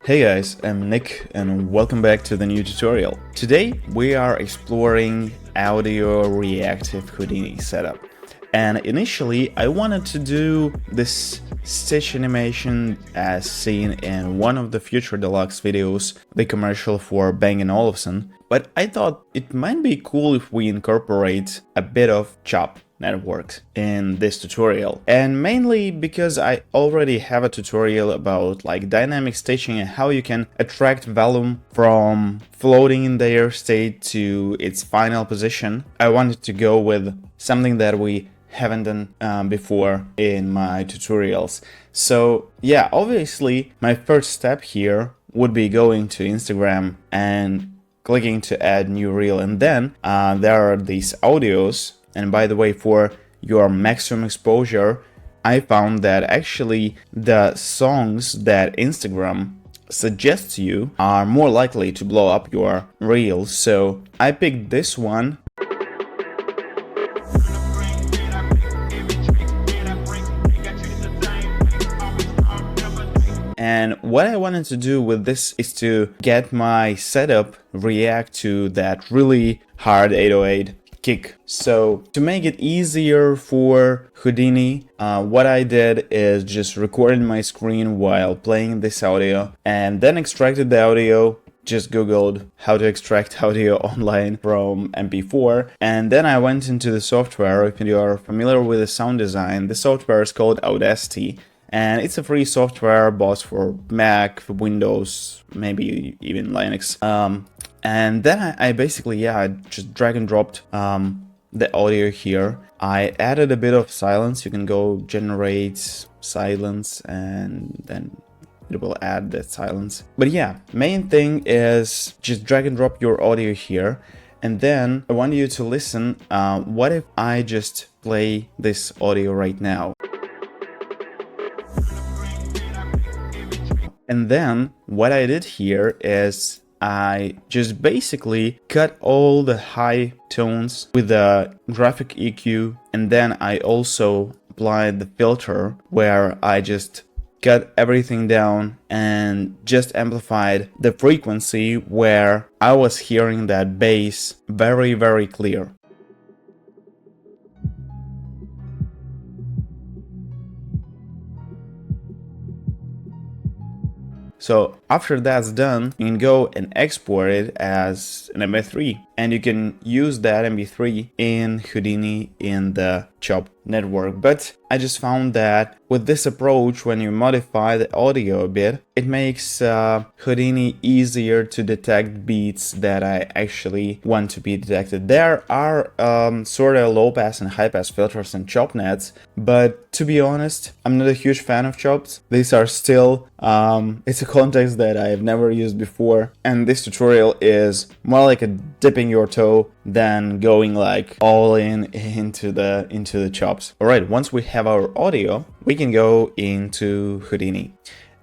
Hey guys, I'm Nick and welcome back to the new tutorial. Today we are exploring audio reactive Houdini setup. And initially I wanted to do this stitch animation as seen in one of the future Deluxe videos, the commercial for Bang & Olufsen, but I thought it might be cool if we incorporate a bit of chop networks in this tutorial, and mainly because I already have a tutorial about like dynamic stitching and how you can attract volume from floating in the air state to its final position. I wanted to go with something that we haven't done before in my tutorials. So yeah, obviously my first step here would be going to Instagram and clicking to add new reel, and then there are these audios. And by the way, for your maximum exposure, I found that actually the songs that Instagram suggests you are more likely to blow up your reels. So I picked this one. And what I wanted to do with this is to get my setup react to that really hard 808 kick. So to make it easier for Houdini, what I did is just recorded my screen while playing this audio and then extracted the audio. Just googled how to extract audio online from MP4, and then I went into the software. If you are familiar with the sound design, the software is called Audacity, and it's a free software both for Mac, for Windows, maybe even Linux. And then I basically, I just drag and dropped the audio here. I added a bit of silence. You can go generate silence and then it will add that silence. But yeah, main thing is just drag and drop your audio here. And then I want you to listen. What if I just play this audio right now? And then what I did here is I just basically cut all the high tones with the graphic EQ, and then I also applied the filter where I just cut everything down and just amplified the frequency where I was hearing that bass very, very clear. So after that's done, you can go and export it as an MP3, and you can use that MP3 in Houdini in the chop network. But I just found that with this approach, when you modify the audio a bit, it makes Houdini easier to detect beats that I actually want to be detected. There are sort of low pass and high pass filters and chop nets, but to be honest, I'm not a huge fan of chops. These are still it's a context that I have never used before, and this tutorial is more like a dipping your toe than going like all into the chops. All right, once we have our audio, we can go into Houdini,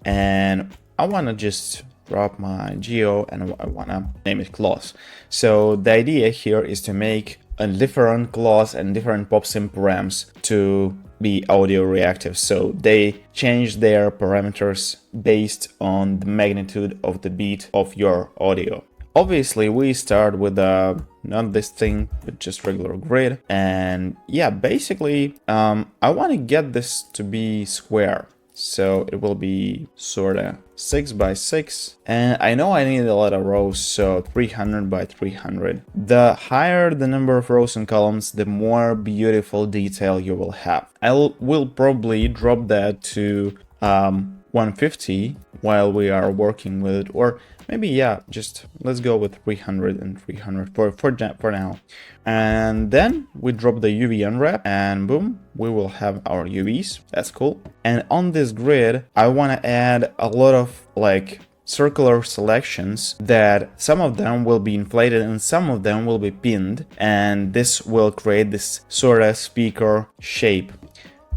and I want to just drop my geo and I want to name it class. So the idea here is to make a different class and different pop sim params to be audio reactive. So they change their parameters based on the magnitude of the beat of your audio. Obviously, we start with not this thing, but just regular grid. And yeah, basically, I want to get this to be square. So it will be sort of 6 by 6. And I know I need a lot of rows, so 300 by 300. The higher the number of rows and columns, the more beautiful detail you will have. I will probably drop that to 150 while we are working with it, or maybe, yeah, just let's go with 300 and 300 for now. And then we drop the UV unwrap, and boom, we will have our UVs. That's cool. And on this grid, I want to add a lot of like circular selections that some of them will be inflated and some of them will be pinned, and this will create this sort of speaker shape.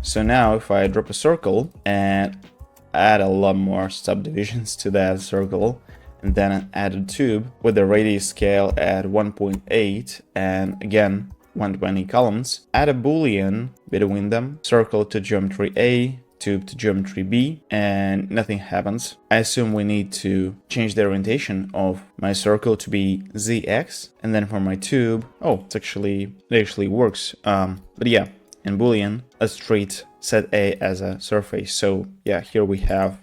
So now if I drop a circle and add a lot more subdivisions to that circle, and then add a tube with the radius scale at 1.8 and again 120 columns, add a boolean between them, circle to geometry A, tube to geometry B and nothing happens. I assume we need to change the orientation of my circle to be ZX, and then for my tube, oh, it actually works. But yeah, in Boolean, let's treat set A as a surface. So yeah, here we have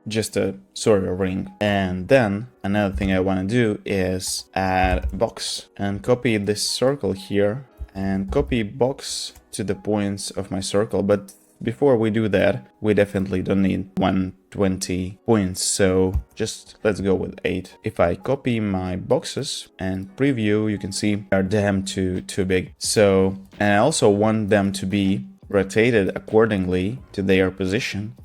just a sort of ring. And then another thing I want to do is add a box and copy this circle here and copy box to the points of my circle. But before we do that, we definitely don't need 120 points, so just let's go with 8. If I copy my boxes and preview, you can see they're damn too big. So, and I also want them to be rotated accordingly to their position.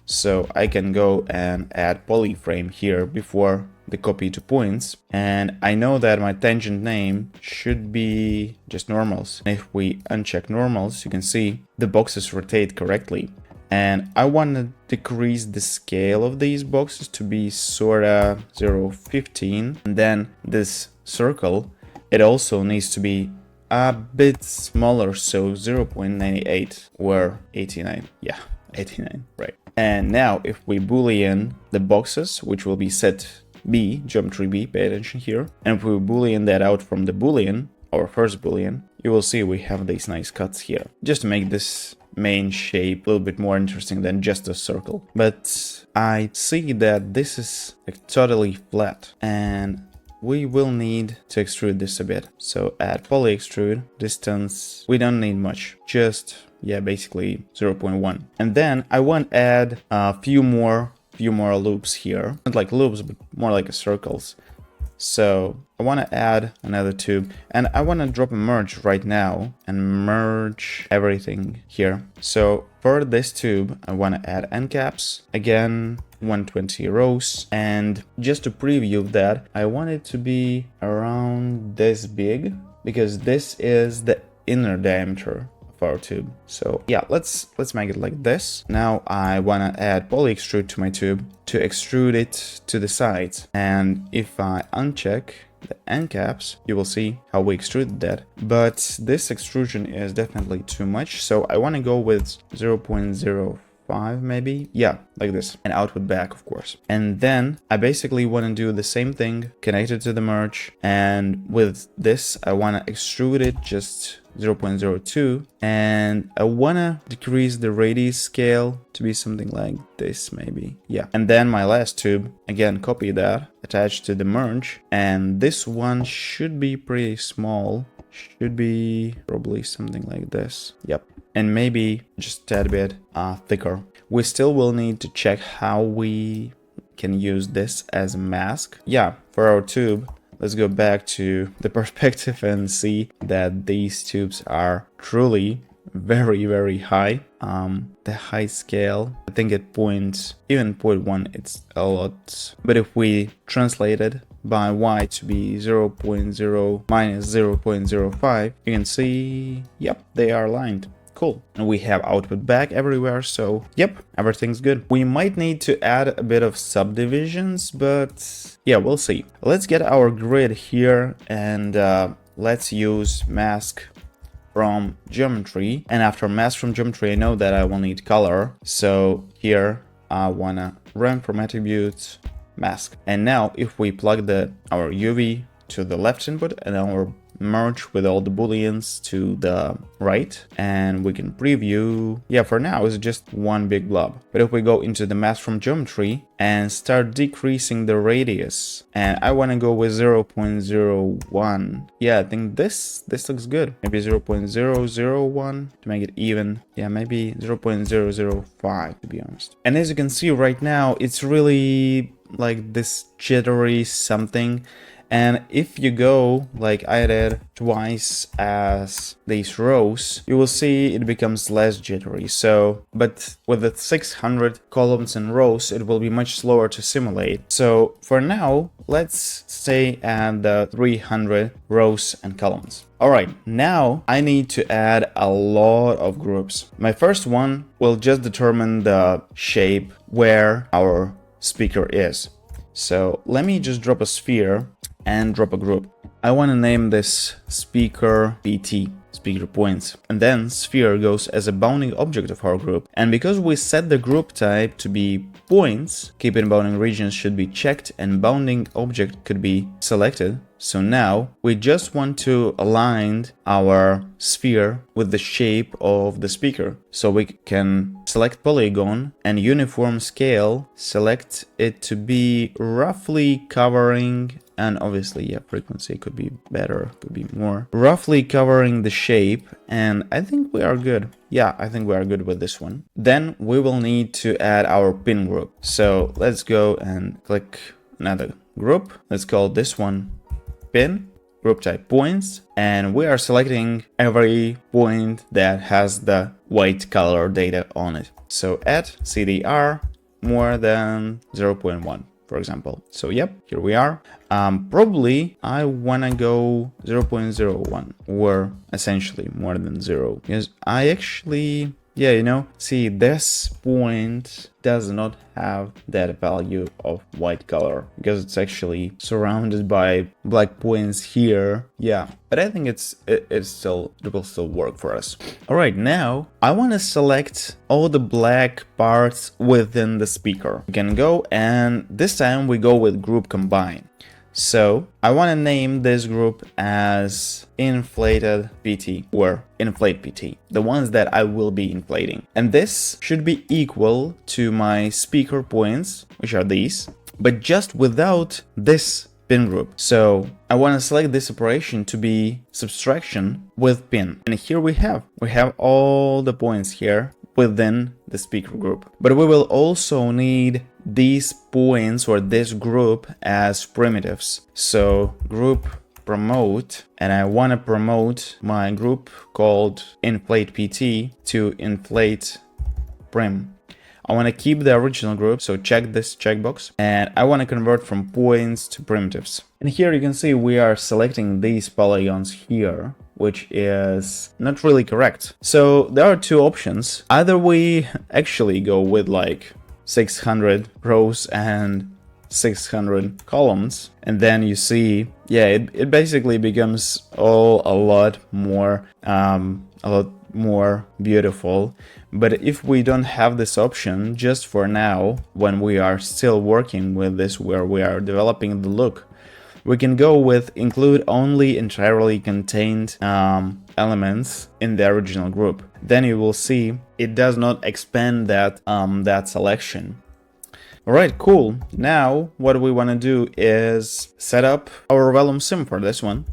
So I can go and add polyframe here before the copy to points, and I know that my tangent name should be just normals. If we uncheck normals, you can see the boxes rotate correctly, and I want to decrease the scale of these boxes to be sorta 0.15, and then this circle, it also needs to be a bit smaller, so 0.98 or 89. Yeah, 89, right. And now if we boolean the boxes, which will be set B, geometry B, pay attention here, and if we boolean that out from the boolean, our first boolean, you will see we have these nice cuts here, just to make this main shape a little bit more interesting than just a circle. But I see that this is like totally flat, and we will need to extrude this a bit. So add poly extrude, distance, we don't need much, just, yeah, basically 0.1. And then I want to add a few more loops here, not like loops, but more like circles. So I want to add another tube, and I want to drop a merge right now and merge everything here. So for this tube, I want to add end caps, again 120 rows, and just to preview that, I want it to be around this big, because this is the inner diameter of our tube. So yeah, let's make it like this. Now I want to add poly extrude to my tube to extrude it to the sides, and if I uncheck the end caps, you will see how we extruded that. But this extrusion is definitely too much, so I want to go with 0.05 maybe, yeah, like this, and output back, of course. And then I basically want to do the same thing, connect it to the merge, and with this I want to extrude it just 0.02, and I want to decrease the radius scale to be something like this maybe, yeah. And then my last tube, again copy that, attach to the merge, and this one should be pretty small, should be probably something like this, yep, and maybe just a tad bit thicker. We still will need to check how we can use this as a mask. Yeah, for our tube, let's go back to the perspective and see that these tubes are truly very high. The high scale, I think at even 0.1 it's a lot, but if we translate it by y to be 0.0 minus 0.05, you can see, yep, they are aligned. Cool. And we have output back everywhere, so yep, everything's good. We might need to add a bit of subdivisions, but yeah, we'll see. Let's get our grid here, and let's use mask from geometry. And after mask from geometry, I know that I will need color, so here I wanna run from attributes mask. And now if we plug our UV to the left input and our merge with all the booleans to the right, and we can preview, yeah, for now it's just one big blob. But if we go into the mask from geometry and start decreasing the radius, and I want to go with 0.01, yeah, I think this looks good. Maybe 0.001 to make it even, yeah, maybe 0.005 to be honest. And as you can see right now, it's really like this jittery something. And if you go like I did twice as these rows, you will see it becomes less jittery. So, but with the 600 columns and rows, it will be much slower to simulate. So for now, let's stay at the 300 rows and columns. All right, now I need to add a lot of groups. My first one will just determine the shape where our speaker is. So let me just drop a sphere and drop a group. I want to name this speaker PT. speaker points. And then sphere goes as a bounding object of our group. And because we set the group type to be points, keeping bounding regions should be checked and bounding object could be selected. So now we just want to align our sphere with the shape of the speaker. So we can select polygon and uniform scale, select it to be roughly covering, and obviously, yeah, frequency could be better, could be more, roughly covering the shape. And I think we are good. Yeah, I think we are good with this one. Then we will need to add our pin group. So let's go and click another group. Let's call this one pin, group type points, and we are selecting every point that has the white color data on it. So add CDR more than 0.1, for example. So yep, here we are. Probably I wanna go 0.01 or essentially more than 0, because I actually, yeah, you know, see, this point does not have that value of white color because it's actually surrounded by black points here. Yeah, but I think it will still work for us. All right, now I want to select all the black parts within the speaker. We can go, and this time we go with group combine. So I want to name this group as inflated PT or inflate PT, the ones that I will be inflating. And this should be equal to my speaker points, which are these, but just without this pin group. So I want to select this operation to be subtraction with pin. And here we have all the points here within the speaker group. But we will also need these points or this group as primitives. So group promote, and I want to promote my group called inflate PT to inflate prim. I want to keep the original group, so check this checkbox, and I want to convert from points to primitives. And here you can see we are selecting these polygons here, which is not really correct. So there are two options. Either we actually go with like 600 rows and 600 columns, and then you see, yeah, it basically becomes a lot more beautiful. But if we don't have this option, just for now, when we are still working with this, where we are developing the look, we can go with include only entirely contained elements in the original group. Then you will see it does not expand that selection. All right, cool. Now what we want to do is set up our Vellum sim for this one.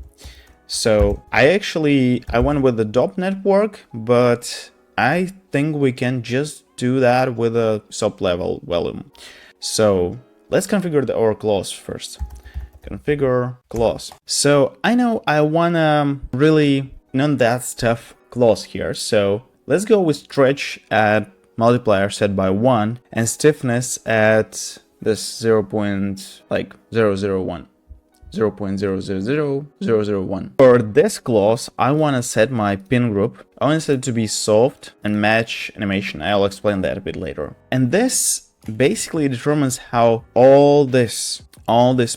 So I went with the DOP network, but I think we can just do that with a sub-level Vellum. So let's configure our clause first. Configure clause. So I know I wanna really none that stuff clause here. So let's go with stretch at multiplier set by 1 and stiffness at this 0.001. 0.000001. For this clause, I want to set my pin group. I want to set it to be soft and match animation. I'll explain that a bit later. And this basically determines how all this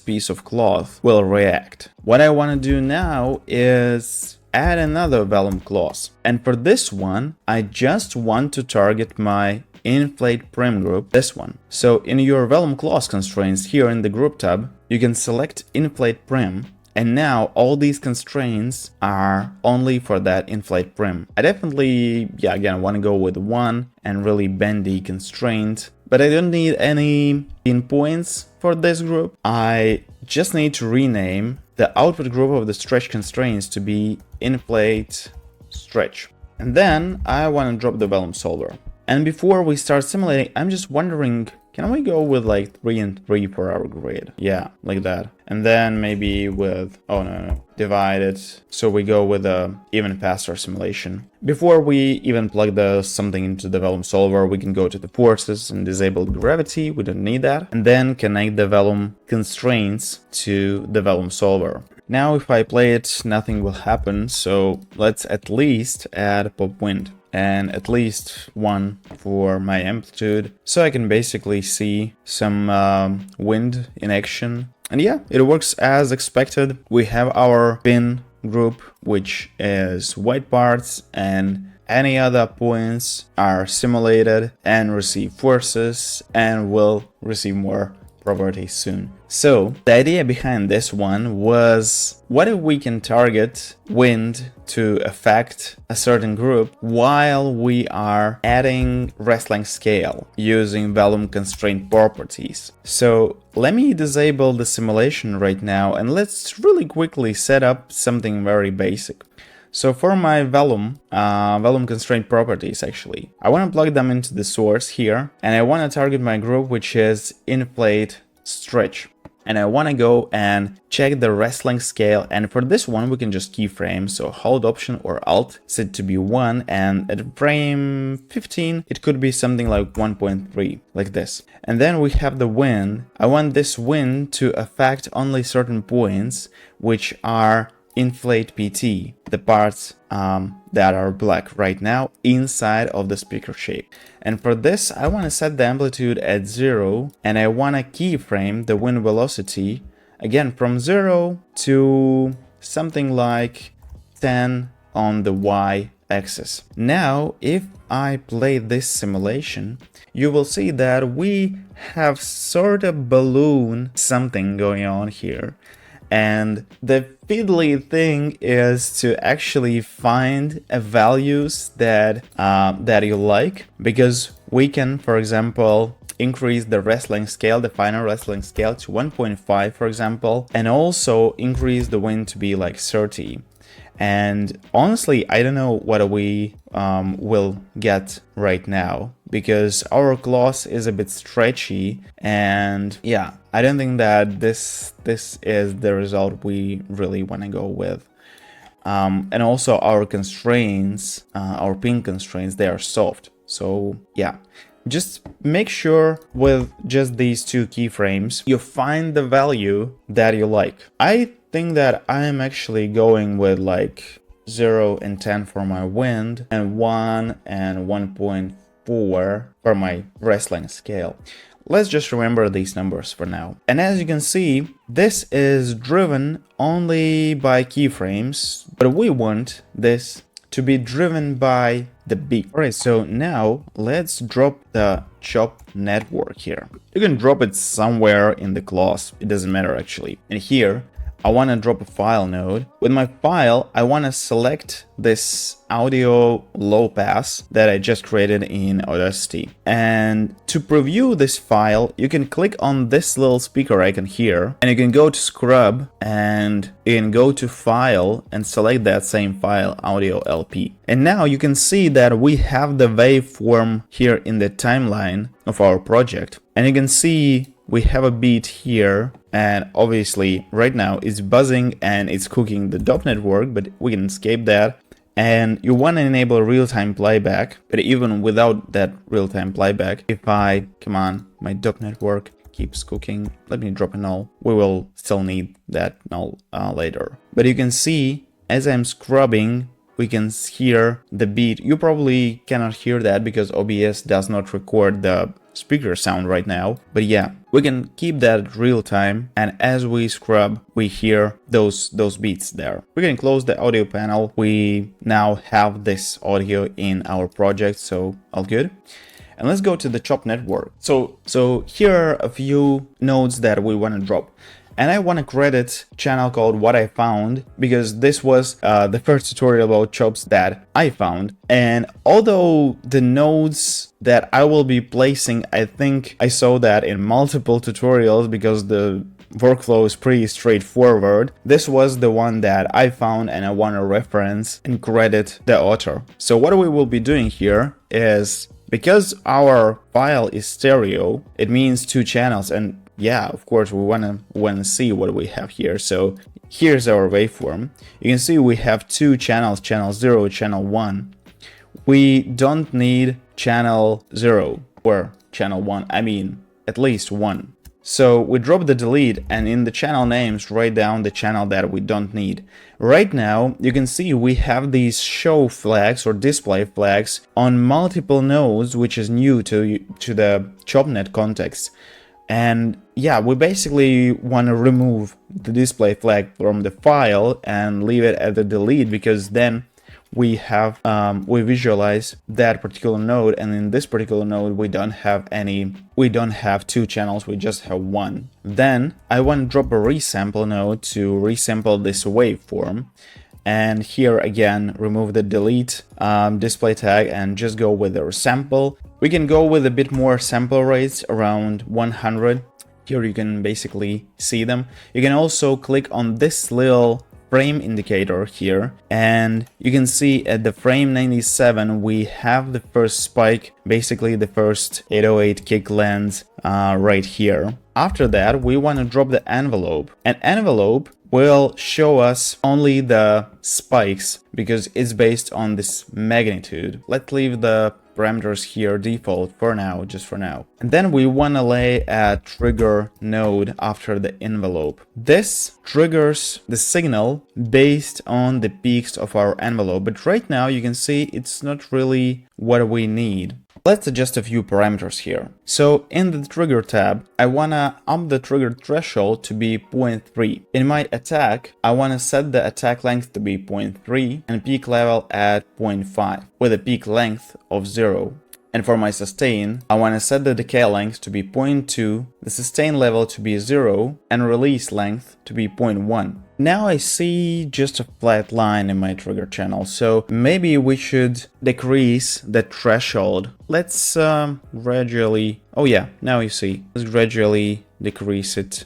piece of cloth will react. What I want to do now is add another Vellum clause. And for this one, I just want to target my inflate prim group, this one. So in your Vellum clause constraints here in the group tab, you can select inflate prim, and now all these constraints are only for that inflate prim. I definitely, yeah, again, want to go with one and really bendy constraint, but I don't need any pin points for this group. I just need to rename the output group of the stretch constraints to be inflate stretch. And then I want to drop the Vellum solver. And before we start simulating, I'm just wondering, can we go with like 3 and 3 for our grid? Yeah, like that. And then maybe with, oh no, divide it. So we go with a even faster simulation. Before we even plug something into the Vellum solver, we can go to the forces and disable gravity. We don't need that. And then connect the Vellum constraints to the Vellum solver. Now, if I play it, nothing will happen. So let's at least add pop wind. And at least one for my amplitude, so I can basically see some wind in action. And yeah, it works as expected. We have our pin group, which is white parts, and any other points are simulated and receive forces and will receive more properties soon. So the idea behind this one was, what if we can target wind to affect a certain group while we are adding wrestling scale using volume constraint properties? So let me disable the simulation right now and let's really quickly set up something very basic. So for my volume constraint properties, actually, I want to plug them into the source here, and I want to target my group, which is inflate stretch. And I want to go and check the wrestling scale, and for this one we can just keyframe, so hold Option or Alt, set to be 1, and at frame 15 it could be something like 1.3, like this. And then we have the wind. I want this wind to affect only certain points, which are inflate PT, the parts that are black right now inside of the speaker shape. And for this I want to set the amplitude at 0, and I want to keyframe the wind velocity again from 0 to something like 10 on the Y axis. Now if I play this simulation, you will see that we have sort of balloon something going on here. And the fiddly thing is to actually find values that you like, because we can, for example, increase the wrestling scale, the final wrestling scale to 1.5, for example, and also increase the wind to be like 30. And honestly, I don't know what we will get right now, because our clause is a bit stretchy, and yeah, I don't think that this is the result we really want to go with. And also our constraints, our pin constraints, they are soft. So yeah, just make sure with just these two keyframes you find the value that you like. I think that I am actually going with like 0 and 10 for my wind, and 1 and 1.4 for my wrestling scale. Let's just remember these numbers for now. And as you can see, this is driven only by keyframes, but we want this to be driven by the beat. Alright, so now let's drop the chop network here. You can drop it somewhere in the class, it doesn't matter actually. And here, I want to drop a file node. With my file, I want to select this audio low pass that I just created in Audacity. And to preview this file, you can click on this little speaker icon here, and you can go to Scrub, and you can go to File and select that same file, Audio LP. And now you can see that we have the waveform here in the timeline of our project. And you can see we have a beat here, and obviously right now it's buzzing and it's cooking the DOP network, but we can escape that. And you want to enable real-time playback, but even without that real-time playback, if I, come on, my DOP network keeps cooking, let me drop a null, we will still need that null later. But you can see, as I'm scrubbing, we can hear the beat. You probably cannot hear that because OBS does not record the speaker sound right now, but yeah, we can keep that real time, and as we scrub we hear those beats there. We can close the audio panel. We now have this audio in our project, so all good. And let's go to the chop network. So here are a few nodes that we want to drop. And I want to credit channel called What I Found, because this was the first tutorial about chops that I found. And although the nodes that I will be placing, I think I saw that in multiple tutorials because the workflow is pretty straightforward, this was the one that I found and I want to reference and credit the author. So what we will be doing here is, because our file is stereo, it means 2 channels, and yeah, of course we want to see what we have here. So here's our waveform. You can see we have 2 channels, channel 0, channel 1. We don't need channel 0 or channel 1, I mean at least 1. So we drop the delete, and in the channel names write down the channel that we don't need. Right now you can see we have these show flags or display flags on multiple nodes, which is new to the ChopNet context. And yeah, we basically want to remove the display flag from the file and leave it at the delete, because then we have we visualize that particular node, and in this particular node we don't have two channels, we just have one. Then I want to drop a resample node to resample this waveform, and here again remove the delete display tag and just go with the resample. We can go with a bit more sample rates, around 100. Here you can basically see them. You can also click on this little frame indicator here, and you can see at the frame 97 we have the first spike, basically the first 808 kick length right here. After that we want to drop the envelope. An envelope will show us only the spikes because it's based on this magnitude. Let's leave the parameters here default for now, just for now. And then we want to lay a trigger node after the envelope. This triggers the signal based on the peaks of our envelope, but right now you can see it's not really what we need. Let's adjust a few parameters here. So in the trigger tab, I wanna up the trigger threshold to be 0.3. In my attack, I wanna set the attack length to be 0.3 and peak level at 0.5 with a peak length of 0. And for my sustain, I want to set the decay length to be 0.2, the sustain level to be 0, and release length to be 0.1. Now I see just a flat line in my trigger channel, so maybe we should decrease the threshold. Let's gradually... Oh yeah, now you see. Let's gradually decrease it.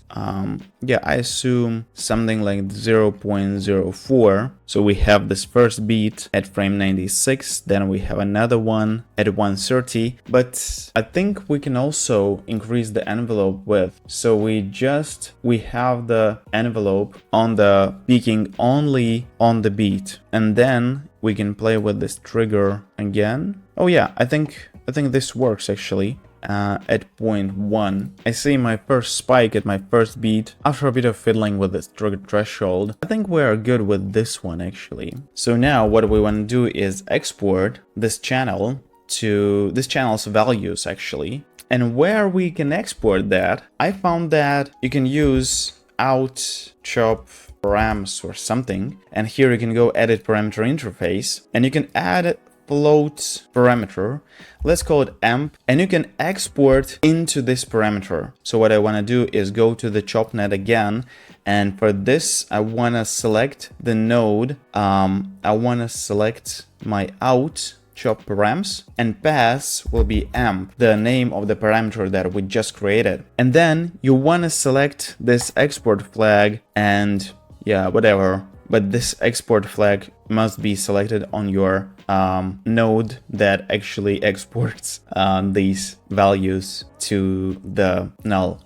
Yeah, I assume something like 0.04. So we have this first beat at frame 96, then we have another one at 130. But I think we can also increase the envelope width. So we have the envelope on the peaking only on the beat, and then we can play with this trigger again. Oh yeah, I think this works actually. At 0.1. I see my first spike at my first beat. After a bit of fiddling with this trigger threshold, I think we are good with this one actually. So now what we want to do is export this channel to this channel's values actually. And where we can export that, I found that you can use out chop params or something, and here you can go edit parameter interface, and you can add float parameter, let's call it amp, and you can export into this parameter. So what I want to do is go to the chopnet again, and for this I want to select the node. I want to select my out chop params, and pass will be amp, the name of the parameter that we just created. And then you want to select this export flag, and yeah, whatever, but this export flag must be selected on your node that actually exports these values to the null.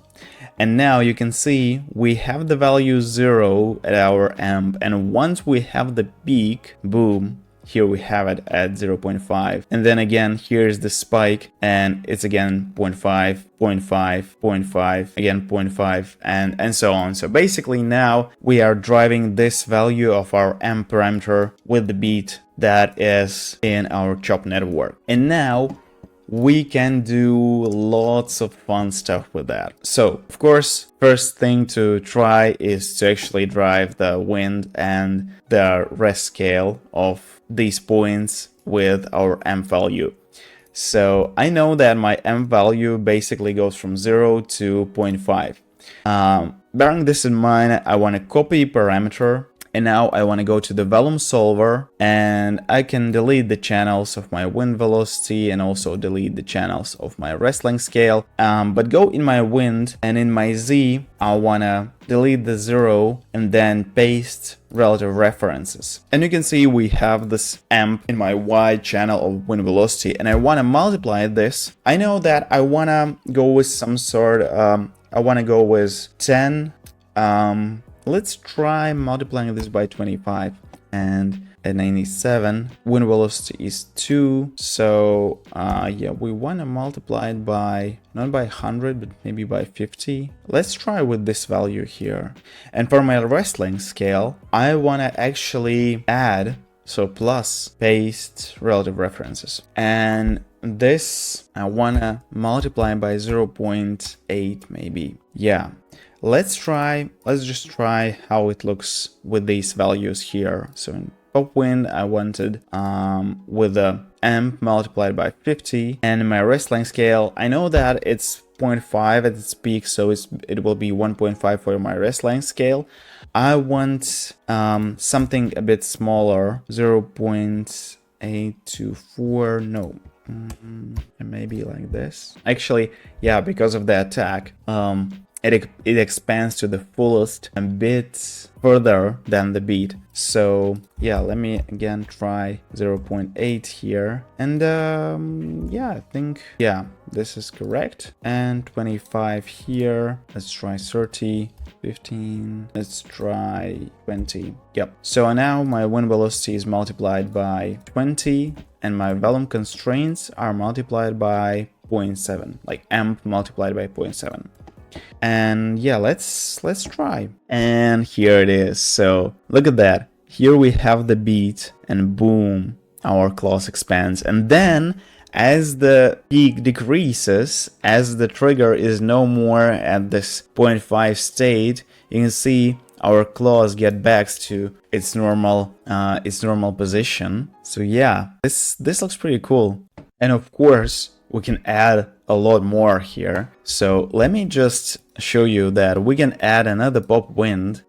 And now you can see we have the value 0 at our amp, and once we have the peak, boom, here we have it at 0.5. And then again, here's the spike, and it's again 0.5, 0.5, 0.5, again 0.5, and so on. So basically now we are driving this value of our amp parameter with the beat that is in our chop network. And now we can do lots of fun stuff with that. So of course, first thing to try is to actually drive the wind and the rest scale of these points with our amp value. So I know that my amp value basically goes from 0 to 0.5. Bearing this in mind, I want to copy parameter. And now I want to go to the volume solver, and I can delete the channels of my wind velocity and also delete the channels of my rest length scale. But go in my wind, and in my Z, I want to delete the 0 and then paste relative references. And you can see we have this amp in my Y channel of wind velocity, and I want to multiply this. I know that I want to go with some sort, I want to go with 10. Let's try multiplying this by 25, and at 97 wind velocity is 2, so yeah, we want to multiply it by not by 100 but maybe by 50. Let's try with this value here. And for my rest length scale, I want to actually add, so plus paste relative references, and this I want to multiply by 0.8 maybe. Yeah, let's just try how it looks with these values here. So in pop wind, I wanted with the amp multiplied by 50, and in my wrestling scale, I know that it's 0.5 at its peak, so it will be 1.5 for my wrestling scale. I want something a bit smaller, 0.824, no, maybe like this. Actually, yeah, because of the attack, it expands to the fullest a bit further than the beat. So yeah, let me again try 0.8 here, and yeah, I think, yeah, this is correct. And 25 here, let's try 30, 15, let's try 20. Yep, so now my wind velocity is multiplied by 20, and my volume constraints are multiplied by 0.7, like amp multiplied by 0.7. And yeah, let's try. And here it is. So look at that. Here we have the beat, and boom, our class expands. And then as the peak decreases, as the trigger is no more at this 0.5 state, you can see our claws get back to its normal position. So yeah, this looks pretty cool. And of course, we can add a lot more here. So let me just show you that we can add another pop wind.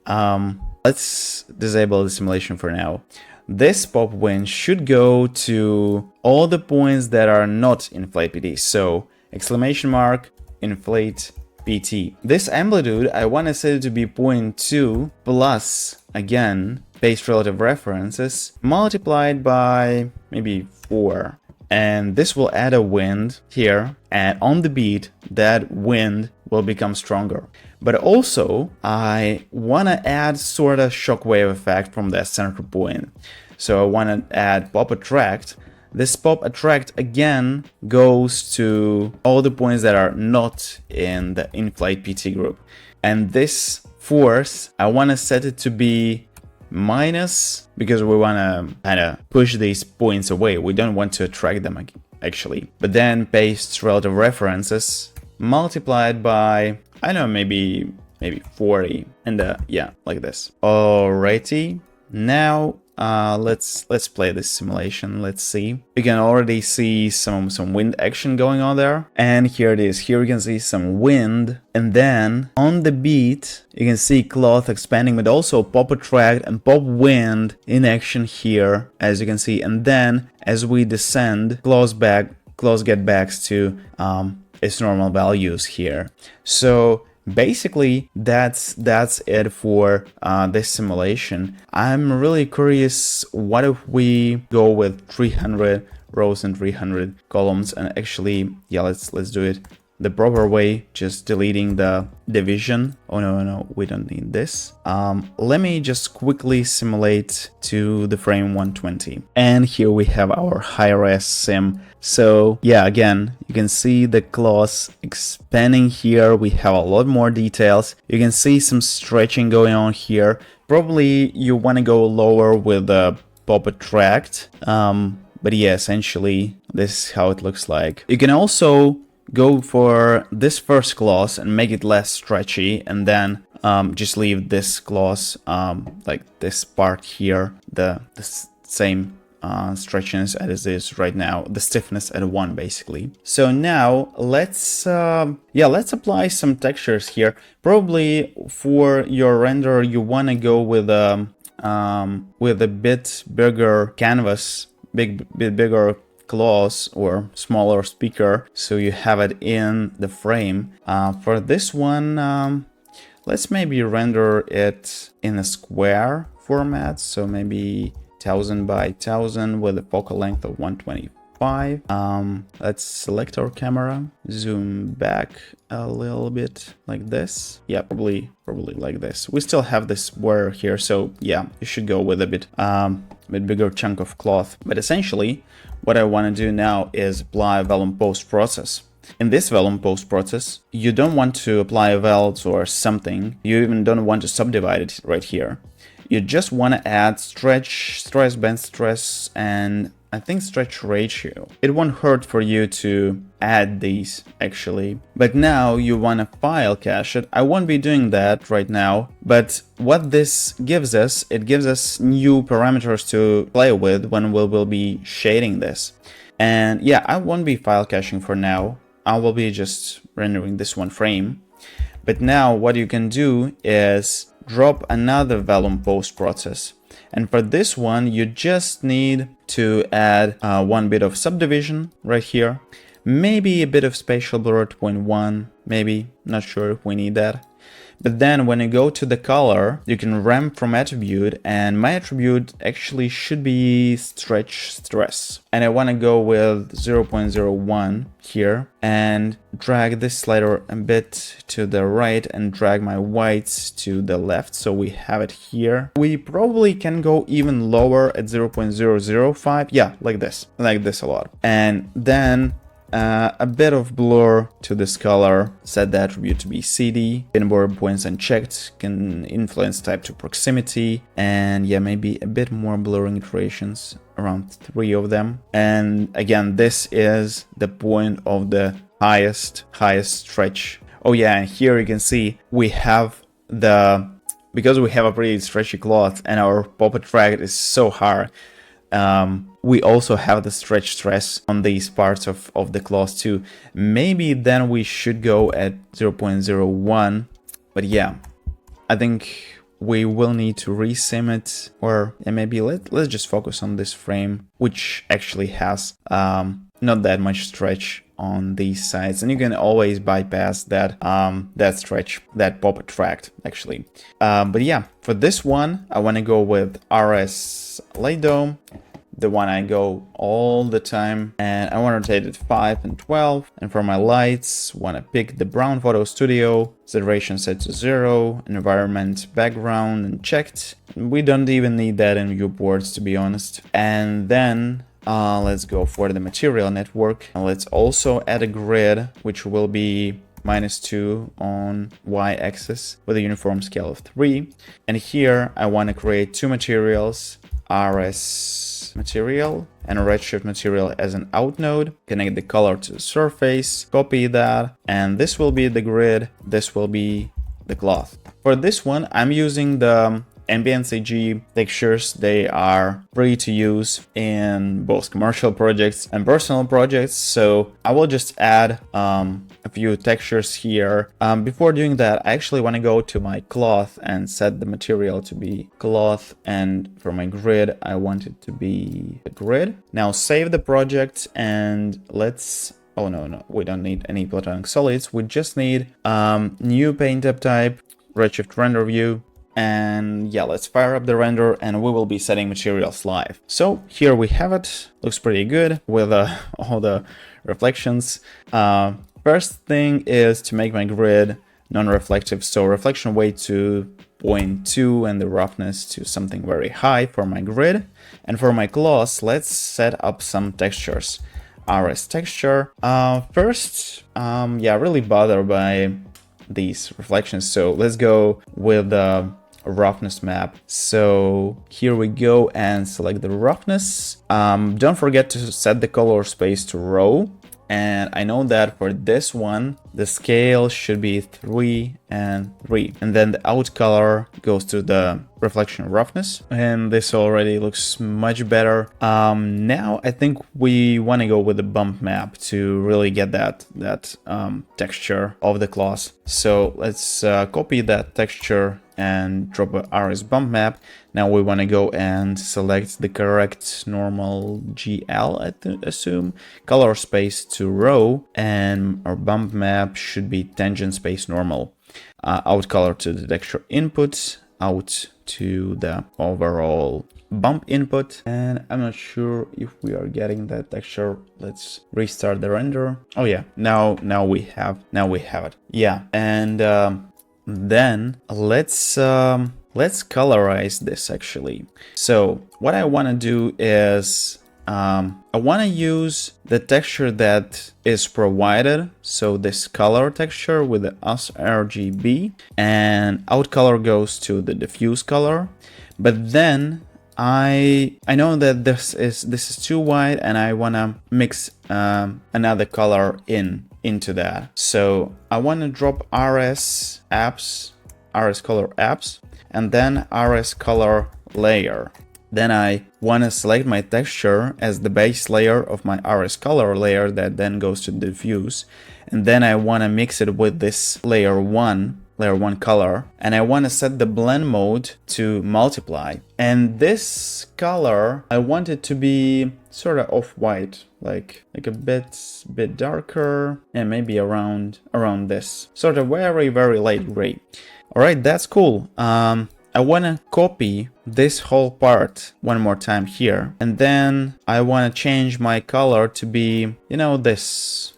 Let's disable the simulation for now. This pop wind should go to all the points that are not inflate PT. So exclamation mark, inflate PT. This amplitude, I want to set it to be 0.2 plus, again, base relative references multiplied by maybe 4. And this will add a wind here, and on the beat, that wind will become stronger. But also, I want to add sort of shockwave effect from that center point. So I want to add pop attract. This pop attract again goes to all the points that are not in the inflate PT group. And this force, I want to set it to be minus, because we want to kind of push these points away. We don't want to attract them actually. But then paste relative references multiplied by, I don't know, maybe 40, and yeah, like this. Alrighty, now let's play this simulation. Let's see. You can already see some wind action going on there, and here it is. Here you can see some wind, and then on the beat you can see cloth expanding, but also pop attract and pop wind in action here, as you can see. And then as we descend, claws get back to its normal values here. So basically, that's it for this simulation. I'm really curious, what if we go with 300 rows and 300 columns, and actually, yeah, let's do it the proper way, just deleting the division. Oh no, we don't need this. Let me just quickly simulate to the frame 120, and here we have our high-res sim. So yeah, again, you can see the claws expanding here. We have a lot more details. You can see some stretching going on here. Probably you want to go lower with the pop attract, but yeah, essentially this is how it looks like. You can also go for this first clause and make it less stretchy, and then just leave this clause, like this part here, the same stretchiness as it is right now, the stiffness at 1 basically. So now let's apply some textures here. Probably for your render you want to go with a bit bigger canvas, bit bigger claws or smaller speaker, so you have it in the frame. For this one, let's maybe render it in a square format, so maybe 1000 by 1000 with a focal length of 125. Let's select our camera, zoom back a little bit like this. Yeah, probably like this. We still have this border here, so yeah, you should go with a bit bigger chunk of cloth. But essentially, what I want to do now is apply a vellum post process. In this vellum post process, you don't want to apply a weld or something. You even don't want to subdivide it right here. You just want to add stretch, stress, bend stress, and I think stretch ratio. It won't hurt for you to add these actually, but now you want to file cache it. I won't be doing that right now, but what this gives us, it gives us new parameters to play with when we will be shading this. And yeah, I won't be file caching for now. I will be just rendering this one frame. But now what you can do is drop another vellum post process. And for this one, you just need to add one bit of subdivision right here. Maybe a bit of spatial blur 0.1, maybe, not sure if we need that. But then when you go to the color, you can ramp from attribute, and my attribute actually should be stretch stress. And I want to go with 0.01 here and drag this slider a bit to the right and drag my whites to the left. So we have it here. We probably can go even lower at 0.005. Yeah, like this a lot. And then a bit of blur to this color, set the attribute to be CD, pinboard points unchecked, can influence type to proximity, and yeah, maybe a bit more blurring iterations, around 3 of them. And again, this is the point of the highest stretch. Oh yeah, and here you can see we have because we have a pretty stretchy cloth and our puppet track is so hard, we also have the stretch stress on these parts of the cloth too. Maybe then we should go at 0.01, but yeah, I think we will need to resim it, or maybe let's just focus on this frame, which actually has not that much stretch on these sides, and you can always bypass that stretch, that puppet track actually. But yeah, for this one I want to go with RS Light Dome, the one I go all the time, and I want to rotate it 5 and 12. And for my lights, want to pick the Brown Photo Studio, saturation set to 0, environment background unchecked. We don't even need that in viewports, to be honest. And then let's go for the material network, and let's also add a grid, which will be -2 on y-axis with a uniform scale of 3. And here I want to create 2 materials, RS material and a redshift material as an out node. Connect the color to the surface, copy that, and this will be the grid, this will be the cloth. For this one, I'm using the ambient CG textures. They are free to use in both commercial projects and personal projects, so I will just add a few textures here. Before doing that, I actually want to go to my cloth and set the material to be cloth, and for my grid I want it to be a grid. Now save the project and let's oh no, we don't need any platonic solids, we just need new paint app type, redshift render view. And yeah, let's fire up the render and we will be setting materials live. So here we have it. Looks pretty good with all the reflections. First thing is to make my grid non-reflective. So reflection weight to 0.2 and the roughness to something very high for my grid. And for my gloss, let's set up some textures. RS texture. First, yeah, really bothered by these reflections. So let's go with the roughness map. So here we go and select the roughness. Don't forget to set the color space to row. And I know that for this one, the scale should be 3 and 3. And then the out color goes to the reflection roughness. And this already looks much better. Now I think we want to go with the bump map to really get that texture of the cloth. So let's copy that texture and drop a RS bump map. Now we want to go and select the correct normal GL, I assume, color space to row, and our bump map should be tangent space normal. Out color to the texture input, out to the overall bump input, and I'm not sure if we are getting that texture. Let's restart the render. Oh yeah, now we have it. Yeah, and then let's colorize this actually. So what I want to do is I want to use the texture that is provided, so this color texture with the sRGB, and out color goes to the diffuse color. But then I know that this is too white, and I wanna mix another color into that. So I wanna drop RS color apps, and then RS color layer. Then I want to select my texture as the base layer of my RS color layer that then goes to diffuse. And then I want to mix it with this layer 1 color. And I want to set the blend mode to multiply. And this color, I want it to be sort of off-white, like a bit darker, and maybe around this. Sort of very, very light gray. All right, that's cool. I want to copy this whole part one more time here, and then I want to change my color to be, you know, this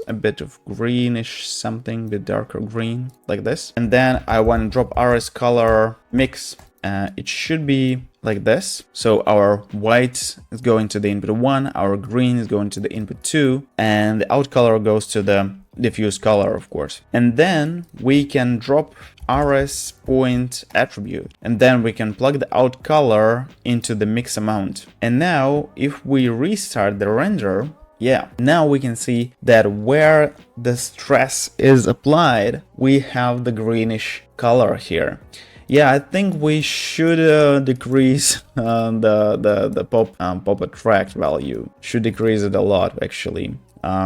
a bit of greenish something, bit darker green, like this. And then I want to drop RS color mix. It should be like this. So our white is going to the input 1, our green is going to the input 2, and the out color goes to the diffuse color, of course. And then we can drop RS point attribute, and then we can plug the out color into the mix amount. And now if we restart the render, yeah, now we can see that where the stress is applied, we have the greenish color here. Yeah, I think we should decrease the pop attract value. Should decrease it a lot, actually.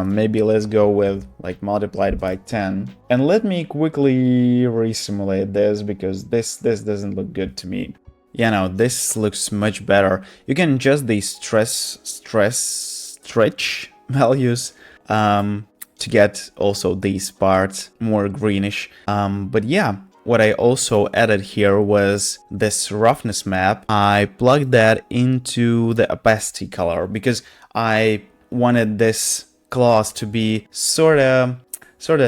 Maybe let's go with like multiplied by 10. And let me quickly resimulate this, because this doesn't look good to me. Yeah, no, this looks much better. You can adjust the stretch values to get also these parts more greenish. But yeah, what I also added here was this roughness map. I plugged that into the opacity color because I wanted this class to be sort of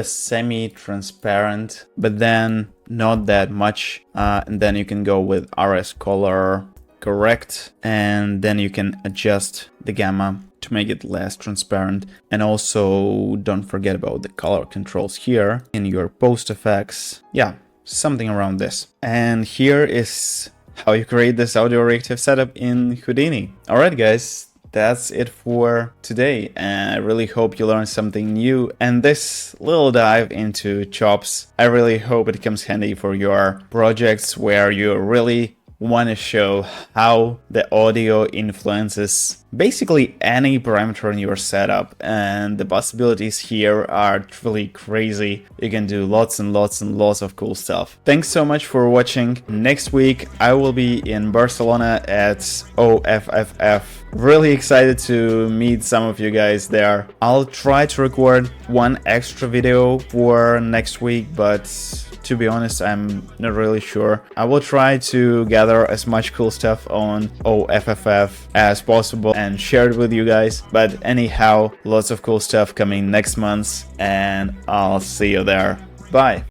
semi-transparent, but then not that much. And then you can go with RS color correct, and then you can adjust the gamma to make it less transparent. And also don't forget about the color controls here in your post effects. Yeah, something around this. And here is how you create this audio reactive setup in Houdini. All right, guys. That's it for today, and I really hope you learned something new. And this little dive into chops, I really hope it comes handy for your projects where you really want to show how the audio influences basically any parameter in your setup, and the possibilities here are really crazy. You can do lots and lots and lots of cool stuff. Thanks so much for watching. Next week I will be in Barcelona at OFFF. Really excited to meet some of you guys there. I'll try to record one extra video for next week, but to be honest, I'm not really sure. I will try to gather as much cool stuff on OFFF as possible and share it with you guys. But anyhow, lots of cool stuff coming next month, and I'll see you there. Bye!